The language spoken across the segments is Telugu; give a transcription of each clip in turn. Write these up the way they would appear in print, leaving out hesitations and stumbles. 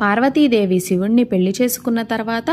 పార్వతీదేవి శివుణ్ణి పెళ్లి చేసుకున్న తర్వాత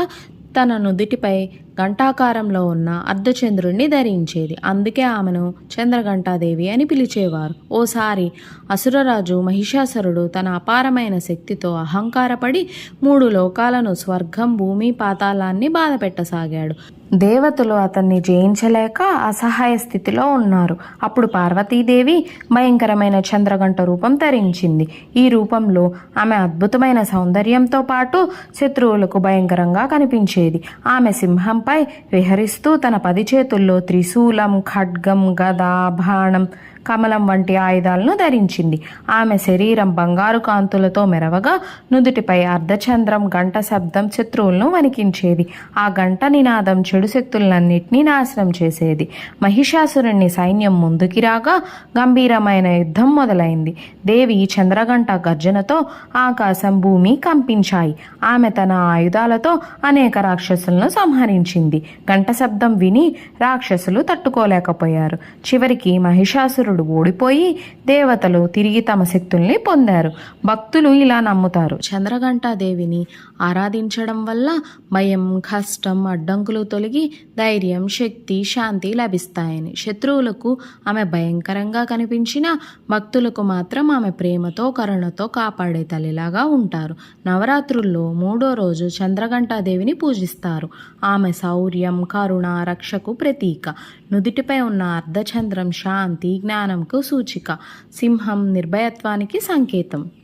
తన నుదిటిపై గంటాకారంలో ఉన్న అర్ధచంద్రుణ్ణి ధరించేది. అందుకే ఆమెను చంద్రఘంటాదేవి అని పిలిచేవారు. ఓసారి అసురరాజు మహిషాసురుడు తన అపారమైన శక్తితో అహంకారపడి 3 లోకాలను స్వర్గం, భూమి, పాతాళాన్ని బాధపెట్టసాగాడు. దేవతలు అతన్ని జయించలేక అసహాయ స్థితిలో ఉన్నారు. అప్పుడు పార్వతీదేవి భయంకరమైన చంద్రగంట రూపం ధరించింది. ఈ రూపంలో ఆమె అద్భుతమైన సౌందర్యంతో పాటు శత్రువులకు భయంకరంగా కనిపించేది. ఆమె సింహంపై విహరిస్తూ తన 10 చేతుల్లో త్రిశూలం, ఖడ్గం, గద, బాణం, కమలం వంటి ఆయుధాలను ధరించింది. ఆమె శరీరం బంగారు కాంతులతో మెరవగా నుదుటిపై అర్ధచంద్రం గంట శబ్దం శత్రువులను వణికించేది. ఆ గంట నినాదం చెడు శక్తులన్నింటినీ నాశనం చేసేది. మహిషాసురుని సైన్యం ముందుకి రాగా గంభీరమైన యుద్ధం మొదలైంది. దేవి చంద్రగంట గర్జనతో ఆకాశం, భూమి కంపించాయి. ఆమె తన ఆయుధాలతో అనేక రాక్షసులను సంహరించింది. గంట శబ్దం విని రాక్షసులు తట్టుకోలేకపోయారు. చివరికి మహిషాసురుడు ఓడిపోయి దేవతలు తిరిగి తమ శక్తుల్ని పొందారు. భక్తులు ఇలా నమ్ముతారు: చంద్రఘంటాదేవిని ఆరాధించడం వల్ల భయం, కష్టం, అడ్డంకులు తొలగి ధైర్యం, శక్తి, శాంతి లభిస్తాయని. శత్రువులకు ఆమె భయంకరంగా కనిపించిన భక్తులకు మాత్రం ఆమె ప్రేమతో, కరుణతో కాపాడే తల్లిలాగా ఉంటారు. నవరాత్రుల్లో 3వ రోజు చంద్రఘంటాదేవిని పూజిస్తారు. ఆమె శౌర్యం, కరుణ, రక్షకు ప్రతీక. నుదిటిపై ఉన్న అర్ధచంద్రం శాంతి, జ్ఞానంకు సూచిక. సింహం నిర్భయత్వానికి సంకేతం.